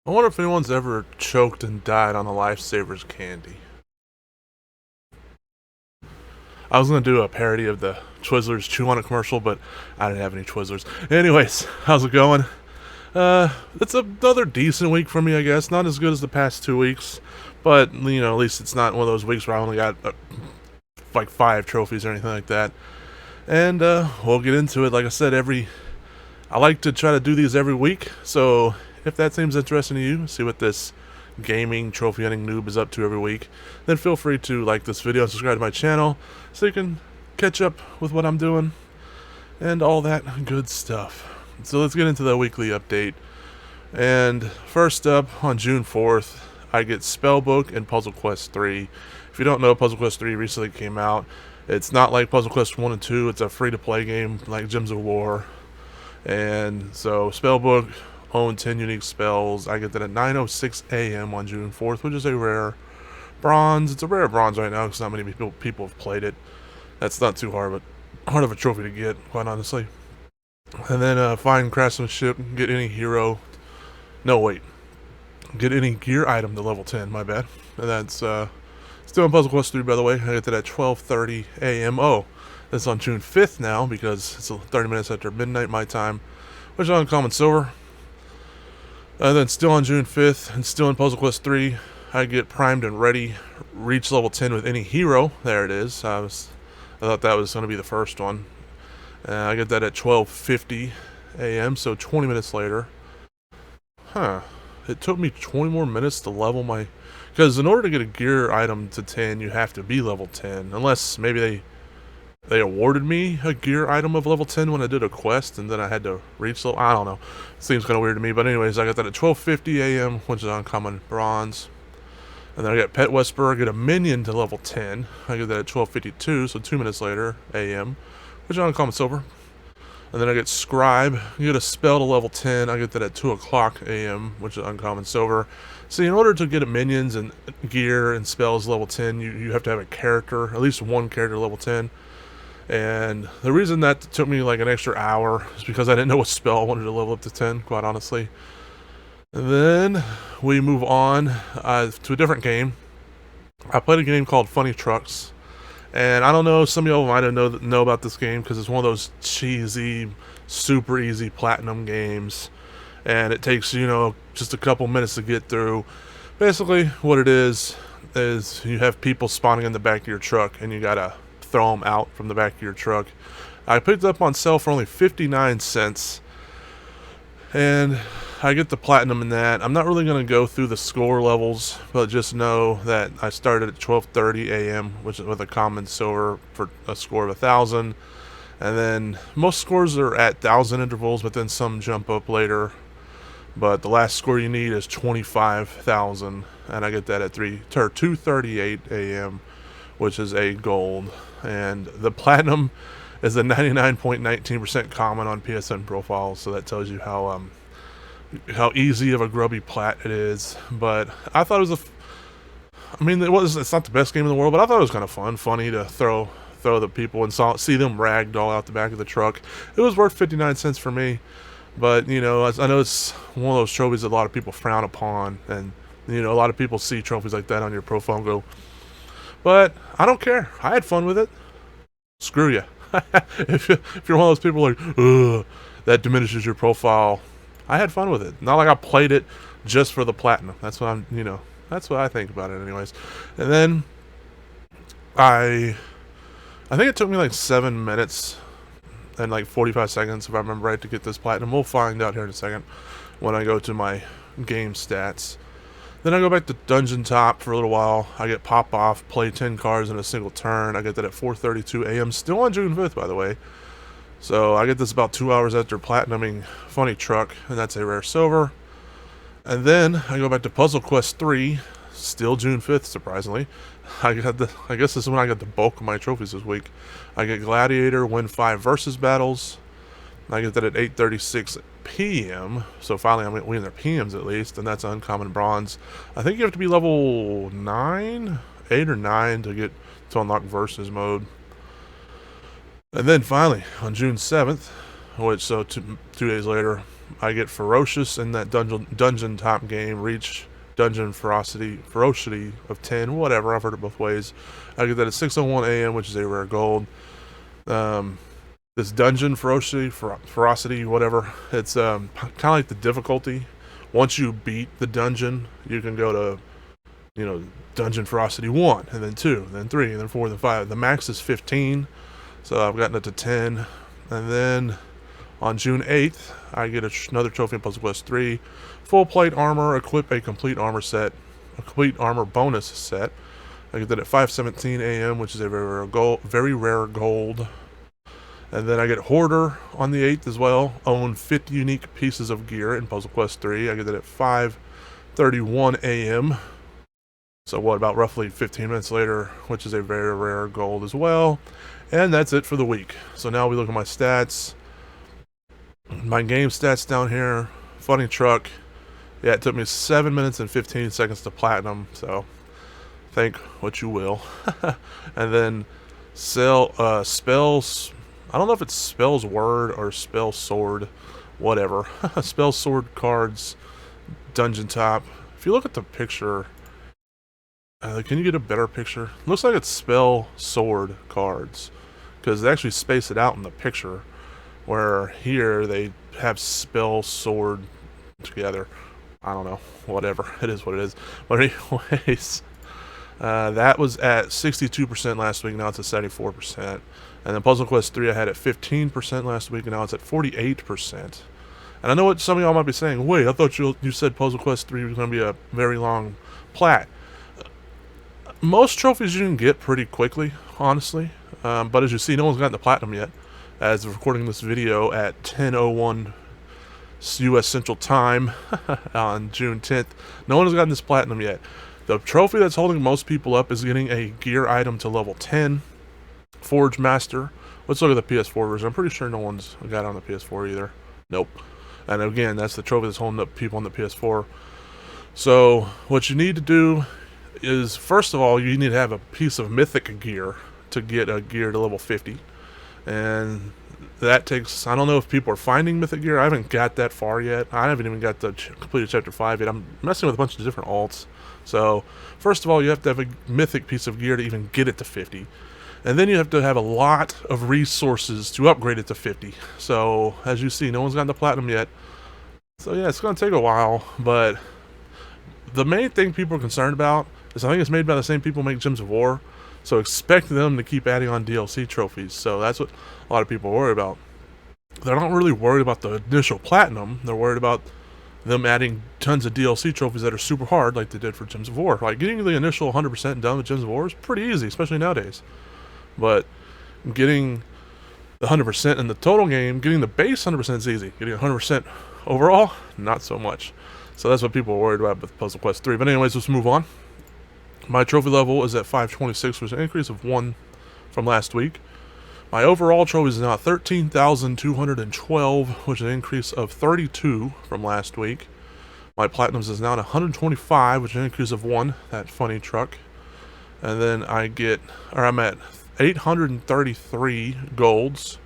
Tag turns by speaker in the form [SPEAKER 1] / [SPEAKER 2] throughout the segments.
[SPEAKER 1] I wonder if anyone's ever choked and died on a Lifesavers candy. I was gonna do a parody of the Twizzlers Chew On It commercial, but I didn't have any Twizzlers. Anyways, how's it going? It's another decent week for me, I guess. Not as good as the past 2 weeks, but at least it's not one of those weeks where I only got like 5 trophies or anything like that. And we'll get into it. Like I said, I like to try to do these every week, so if that seems interesting to you, see what this gaming trophy hunting noob is up to every week, then feel free to like this video and subscribe to my channel so you can catch up with what I'm doing and all that good stuff. So let's get into the weekly update. And first up, on June 4th, I get Spellbook and Puzzle Quest 3. If you don't know, Puzzle Quest 3 recently came out. It's not like Puzzle Quest 1 and 2. It's a free-to-play game like Gems of War. And so Spellbook owned 10 unique spells. I get that at 9:06 a.m. on June 4th, which is a rare bronze. It's a rare bronze right now because not many people have played it. That's not too hard, but hard of a trophy to get, quite honestly. And then find craftsmanship, get any hero. No, wait. Get any gear item to level 10, my bad. And that's still in Puzzle Quest 3, by the way. I get that at 12:30 a.m. Oh, that's on June 5th now because it's 30 minutes after midnight my time, which is on Uncommon Silver. And then still on June 5th, and still in Puzzle Quest 3, I get primed and ready, reach level 10 with any hero. There it is. I thought that was going to be the first one. I get that at 12:50 a.m., so 20 minutes later. Huh. It took me 20 more minutes to level my... Because in order to get a gear item to 10, you have to be level 10. Unless maybe they awarded me a gear item of level 10 when I did a quest, and then I had to reach level... I don't know. Seems kind of weird to me, but anyways, I got that at 12:50 a.m., which is uncommon bronze. And then I got Pet Whisperer, I get a minion to level 10. I get that at 12:52, so 2 minutes later, a.m., which is uncommon silver. And then I get Scribe, you get a spell to level 10. I get that at 2 o'clock a.m., which is uncommon silver. See, in order to get minions and gear and spells level 10, you have to have a character, at least one character level 10. And the reason that took me like an extra hour is because I didn't know what spell I wanted to level up to 10, quite honestly. And then we move on to a different game. I played a game called Funny Trucks. And I don't know, some of y'all might know about this game because it's one of those cheesy, super easy platinum games. And it takes, just a couple minutes to get through. Basically, what it is you have people spawning in the back of your truck and you gotta throw them out from the back of your truck. I picked it up on sale for only 59 cents. And I get the platinum in that. I'm not really going to go through the score levels, but just know that I started at 12:30 a.m., which is with a common silver for a score of 1,000. And then most scores are at 1,000 intervals, but then some jump up later. But the last score you need is 25,000, and I get that at 2:38 a.m., which is a gold. And the platinum is a 99.19% common on PSN profiles, so that tells you how easy of a grubby plat it is. But I thought it was it's not the best game in the world, but I thought it was kind of funny to throw the people and see them ragdoll out the back of the truck. It was worth 59 cents for me. But, I know it's one of those trophies that a lot of people frown upon. And, a lot of people see trophies like that on your profile and go, but I don't care. I had fun with it. Screw you. if you're one of those people like, ugh, that diminishes your profile. I had fun with it. Not like I played it just for the platinum. That's what that's what I think about it anyways. And then I think it took me like 7 minutes and like 45 seconds, if I remember right, to get this platinum. We'll find out here in a second when I go to my game stats. Then I go back to Dungeon Top for a little while. I get Pop Off, play 10 cards in a single turn. I get that at 4:32 a.m., still on June 5th, by the way. So I get this about 2 hours after platinuming Funny Truck, and that's a rare silver. And then I go back to Puzzle Quest 3, still June 5th, surprisingly. I guess this is when I got the bulk of my trophies this week. I get Gladiator, win 5 versus battles. I get that at 8:36 p.m. So finally I'm winning their PMs at least, and that's uncommon bronze. I think you have to be level 9, 8 or 9 to unlock versus mode. And then finally on June 7th, which 2 days later, I get Ferocious in that dungeon top game, reach dungeon ferocity of 10, whatever, I've heard it both ways. I get that at 6:01 a.m., which is a rare gold. This dungeon ferocity, whatever, it's kind of like the difficulty. Once you beat the dungeon, you can go to, dungeon ferocity 1, and then 2, and then 3, and then 4, and then 5. The max is 15, so I've gotten it to 10. And then on June 8th, I get another trophy in Puzzle Quest 3. Full plate armor, equip a complete armor bonus set. I get that at 5:17 a.m., which is a very rare gold. And then I get Hoarder on the 8th as well. Own 50 unique pieces of gear in Puzzle Quest 3. I get that at 5:31 a.m. So what, about roughly 15 minutes later, which is a very rare gold as well. And that's it for the week. So now we look at my stats. My game stats down here. Funny truck. Yeah, it took me 7 minutes and 15 seconds to platinum, so think what you will. And then spells. I don't know if it spells word or spell sword, whatever. Spell sword cards, dungeon top. If you look at the picture, can you get a better picture? Looks like it's spell sword cards, because they actually space it out in the picture, where here they have spell sword together. I don't know, whatever. It is what it is. But anyways, that was at 62% last week. Now it's at 74%. And then Puzzle Quest 3 I had at 15% last week, and now it's at 48%. And I know what some of y'all might be saying. Wait, I thought you said Puzzle Quest 3 was going to be a very long plat. Most trophies you can get pretty quickly, honestly. But as you see, no one's gotten the platinum yet. As of recording this video at 10:01 U.S. Central Time on June 10th, no one has gotten this platinum yet. The trophy that's holding most people up is getting a gear item to level 10. Forge Master. Let's look at the PS4 version. I'm pretty sure no one's got it on the PS4 either. Nope. And again, that's the trophy that's holding up people on the PS4. So what you need to do is, first of all, you need to have a piece of mythic gear to get a gear to level 50. And that takes, I don't know if people are finding mythic gear. I haven't got that far yet. I haven't even got the completed chapter 5 yet. I'm messing with a bunch of different alts. So first of all, you have to have a mythic piece of gear to even get it to 50. And then you have to have a lot of resources to upgrade it to 50. So, as you see, no one's gotten the platinum yet. So yeah, it's going to take a while. But the main thing people are concerned about is, I think it's made by the same people who make Gems of War. So expect them to keep adding on DLC trophies. So that's what a lot of people worry about. They're not really worried about the initial platinum. They're worried about them adding tons of DLC trophies that are super hard, like they did for Gems of War. Like, getting the initial 100% done with Gems of War is pretty easy, especially nowadays. But getting the 100% in the total game, getting the base 100% is easy. Getting 100% overall, not so much. So that's what people are worried about with Puzzle Quest 3. But anyways, let's move on. My trophy level is at 526, which is an increase of 1 from last week. My overall trophy is now at 13,212, which is an increase of 32 from last week. My platinums is now at 125, which is an increase of 1, that funny truck. And then I'm at 833 golds,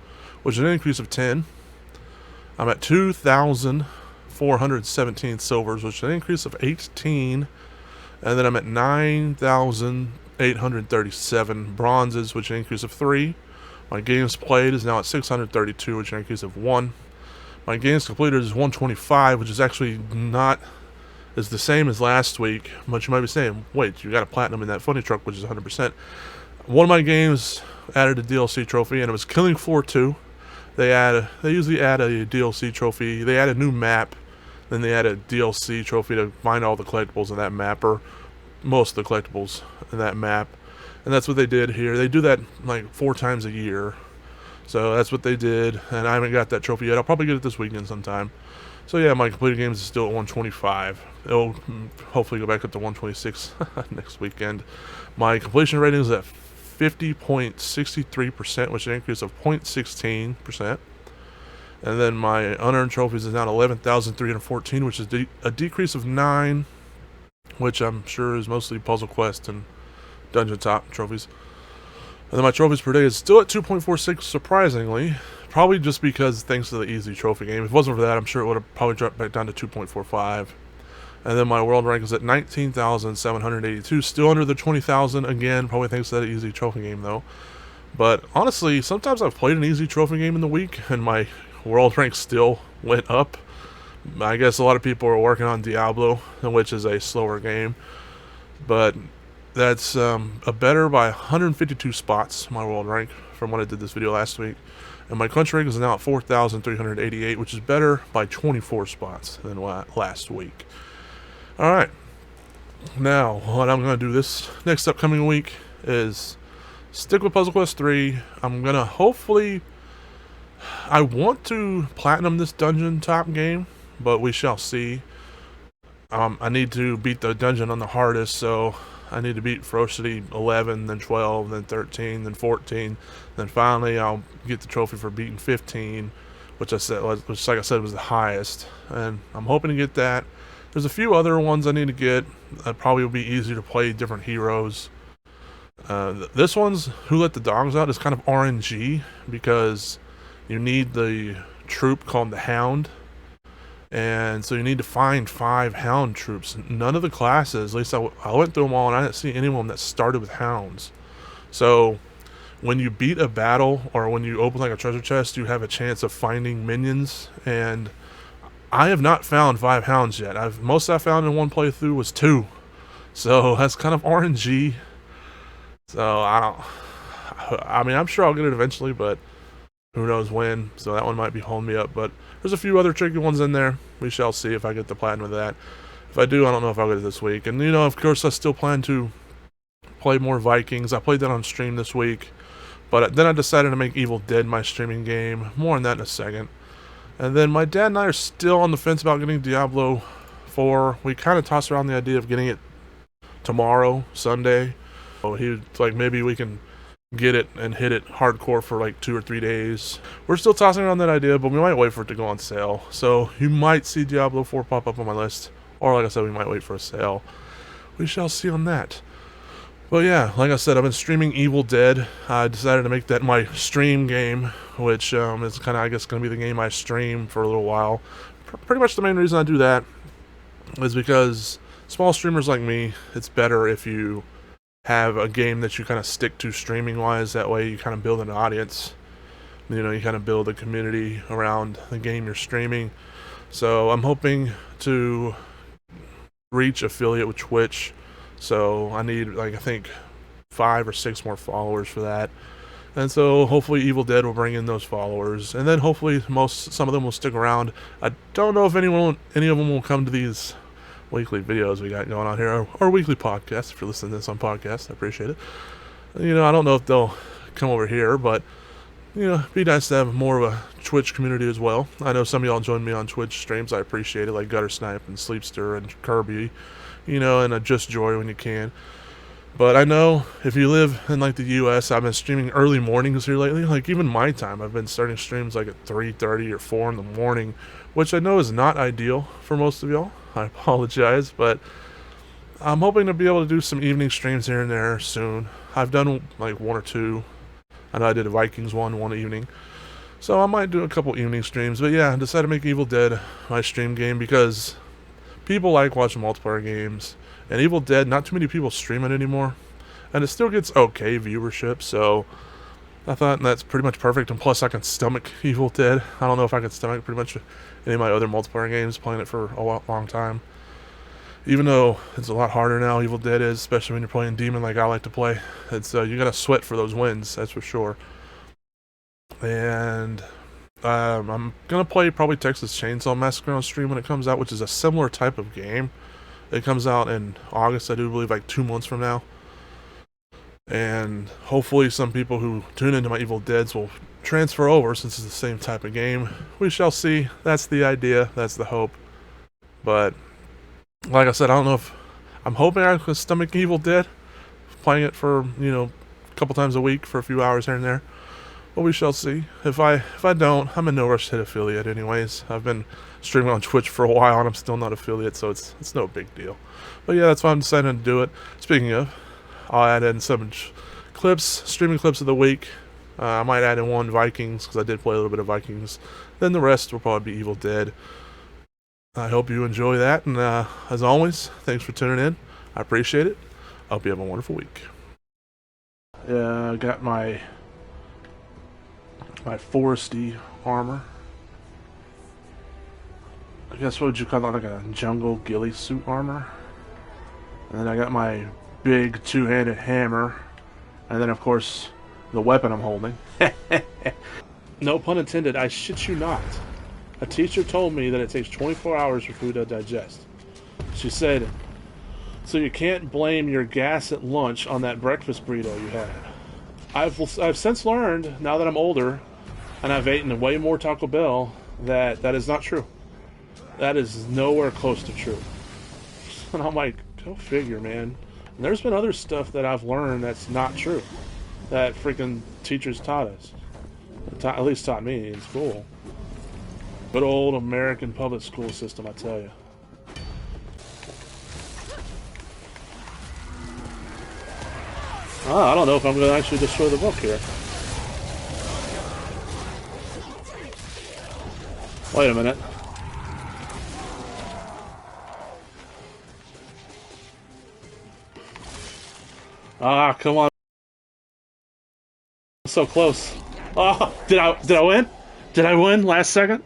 [SPEAKER 1] which is an increase of 10. I'm at 2,417 silvers, which is an increase of 18. And then I'm at 9,837 bronzes, which is an increase of 3. My games played is now at 632, which is an increase of 1. My games completed is 125, which is actually is the same as last week. But you might be saying, wait, you got a platinum in that funny truck, which is 100%. One of my games added a DLC trophy, and it was Killing Floor 2. They usually add a DLC trophy. They add a new map, then they add a DLC trophy to find all the collectibles in that map, or most of the collectibles in that map. And that's what they did here. They do that like 4 times a year. So that's what they did, and I haven't got that trophy yet. I'll probably get it this weekend sometime. So yeah, my completed games is still at 125. It'll hopefully go back up to 126 next weekend. My completion rating is at 50.63%, which is an increase of 0.16%. And then my unearned trophies is now at 11,314, which is a decrease of 9, which I'm sure is mostly Puzzle Quest and Dungeon Top trophies. And then my trophies per day is still at 2.46, surprisingly. Probably just because thanks to the easy trophy game. If it wasn't for that, I'm sure it would have probably dropped back down to 2.45. And then my world rank is at 19,782, still under the 20,000. Again, probably thanks to that easy trophy game, though. But honestly, sometimes I've played an easy trophy game in the week, and my world rank still went up. I guess a lot of people are working on Diablo, which is a slower game. But that's a better by 152 spots, my world rank, from when I did this video last week. And my country rank is now at 4,388, which is better by 24 spots than last week. Alright, now what I'm going to do this next upcoming week is stick with Puzzle Quest 3. I'm going to hopefully... I want to platinum this dungeon top game, but we shall see. I need to beat the dungeon on the hardest, so I need to beat Ferocity 11, then 12, then 13, then 14. Then finally I'll get the trophy for beating 15, which like I said was the highest. And I'm hoping to get that. There's a few other ones I need to get. That probably will be easier to play different heroes. This one's Who Let the Dogs Out is kind of RNG because you need the troop called the Hound. And so you need to find 5 Hound troops. None of the classes, at least I went through them all, and I didn't see any of them that started with Hounds. So when you beat a battle or when you open like a treasure chest, you have a chance of finding minions. And I have not found 5 Hounds yet. Most I found in one playthrough was 2. So that's kind of RNG. So I mean, I'm sure I'll get it eventually, but who knows when. So that one might be holding me up. But there's a few other tricky ones in there. We shall see if I get the platinum with that. If I do, I don't know if I'll get it this week. And, of course, I still plan to play more Vikings. I played that on stream this week. But then I decided to make Evil Dead my streaming game. More on that in a second. And then my dad and I are still on the fence about getting Diablo 4. We kind of tossed around the idea of getting it tomorrow, Sunday. So he was like, maybe we can get it and hit it hardcore for like 2 or 3 days. We're still tossing around that idea, but we might wait for it to go on sale. So you might see Diablo 4 pop up on my list. Or like I said, we might wait for a sale. We shall see on that. But yeah, like I said, I've been streaming Evil Dead. I decided to make that my stream game, which is kind of, I guess, going to be the game I stream for a little while. Pretty much the main reason I do that is because small streamers like me, it's better if you have a game that you kind of stick to streaming-wise. That way you kind of build an audience. You kind of build a community around the game you're streaming. So I'm hoping to reach affiliate with Twitch. So I need, I think 5 or 6 more followers for that. And so hopefully Evil Dead will bring in those followers. And then hopefully some of them will stick around. I don't know if any of them will come to these weekly videos we got going on here, or weekly podcasts. If you're listening to this on podcast, I appreciate it. I don't know if they'll come over here, but it'd be nice to have more of a Twitch community as well. I know some of y'all join me on Twitch streams. I appreciate it, like Gutter Snipe and Sleepster and Kirby, and Just Joy when you can. But I know if you live in like the US, I've been streaming early mornings here lately. Like even my time, I've been starting streams like at 3:30 or 4 in the morning, which I know is not ideal for most of y'all. I apologize, but I'm hoping to be able to do some evening streams here and there soon. I've done like 1 or 2. I know I did a Vikings one evening. So I might do a couple evening streams. But yeah, I decided to make Evil Dead my stream game because people like watching multiplayer games. And Evil Dead, not too many people stream it anymore. And it still gets okay viewership, so I thought that's pretty much perfect. And plus I can stomach Evil Dead. I don't know if I can stomach pretty much any of my other multiplayer games, playing it for a long time. Even though it's a lot harder now, Evil Dead is, especially when you're playing Demon like I like to play. It's you gotta sweat for those wins, that's for sure. And I'm gonna play probably Texas Chainsaw Massacre on stream when it comes out, which is a similar type of game. It comes out in August, I do believe, like 2 months from now. And hopefully some people who tune into my Evil Deads will transfer over since it's the same type of game. We shall see. That's the idea. That's the hope. But like I said, I don't know if I'm hoping I can stomach Evil Dead, playing it for a couple times a week for a few hours here and there. But we shall see. If I don't, I'm in no rush to hit affiliate anyways. I've been streaming on Twitch for a while and I'm still not affiliate, so it's no big deal. But yeah, that's why I'm deciding to do it. Speaking of, I'll add in some clips, streaming clips of the week. I might add in one Vikings because I did play a little bit of Vikings. Then the rest will probably be Evil Dead. I hope you enjoy that, and as always, thanks for tuning in. I appreciate it. I hope you have a wonderful week. Yeah, I got my foresty armor. I guess what would you call it, like a jungle ghillie suit armor. And then I got my big two-handed hammer. And then, of course, the weapon I'm holding. No pun intended, I shit you not. A teacher told me that it takes 24 hours for food to digest. She said, so you can't blame your gas at lunch on that breakfast burrito you had. I've since learned, now that I'm older, and I've eaten way more Taco Bell, that is not true. That is nowhere close to true. And I'm like, go figure, man. And there's been other stuff that I've learned that's not true. That freaking teachers taught us. At least taught me in school. Good old American public school system, I tell you. I don't know if I'm going to actually destroy the book here. Wait a minute. Ah, come on. So close. Oh, did I win? Did I win last second?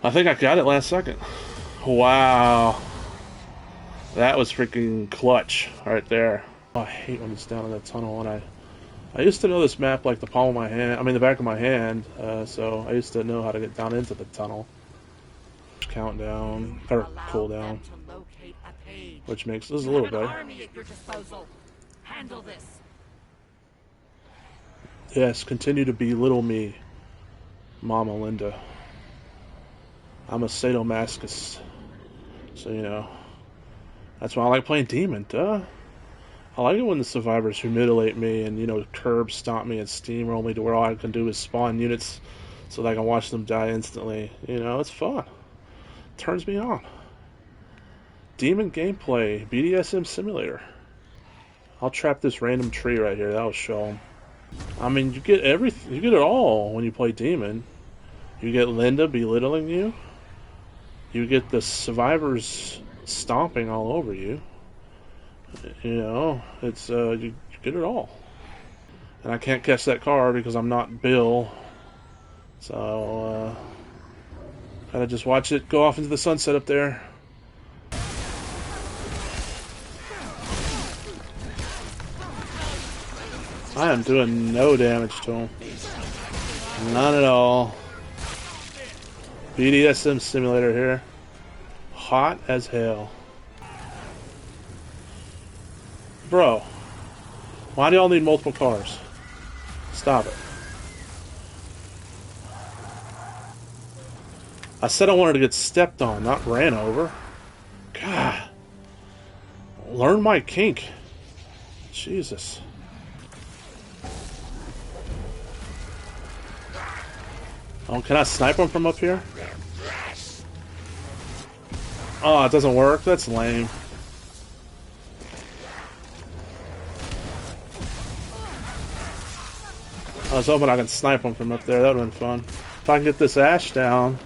[SPEAKER 1] I think I got it last second. Wow. That was freaking clutch right there. Oh, I hate when it's down in that tunnel, and I used to know this map like the palm of my hand, I mean the back of my hand, so I used to know how to get down into the tunnel. Countdown, or cooldown, which makes this a little better. Yes, continue to be little me, Mama Linda. I'm a sadomasochist, so you know. That's why I like playing Demon, duh. I like it when the survivors who mutilate me and, you know, curb stomp me and steamroll me to where all I can do is spawn units so that I can watch them die instantly. You know, it's fun. It turns me on. Demon gameplay, BDSM simulator. I'll trap this random tree right here. That'll show them. I mean, you get everything. You get it all when you play Demon. You get Linda belittling you. You get the survivors stomping all over you. You know, it's you get it all. And I can't catch that car because I'm not Bill. So gotta just watch it go off into the sunset up there. I am doing no damage to him. None at all. BDSM simulator here. Hot as hell. Bro, why do y'all need multiple cars? Stop it. I said I wanted to get stepped on, not ran over. God. Learn my kink. Jesus. Oh, can I snipe him from up here? Oh, it doesn't work? That's lame. I was hoping I could snipe him from up there. That would have been fun. If I can get this ash down.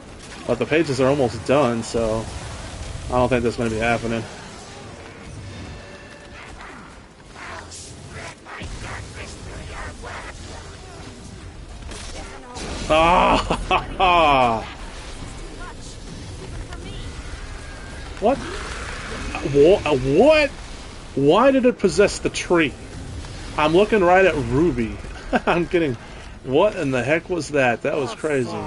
[SPEAKER 1] But the pages are almost done, so I don't think that's going to be happening. Ah! What? What? Why did it possess the tree? I'm looking right at Ruby. I'm kidding. What in the heck was that? That was crazy.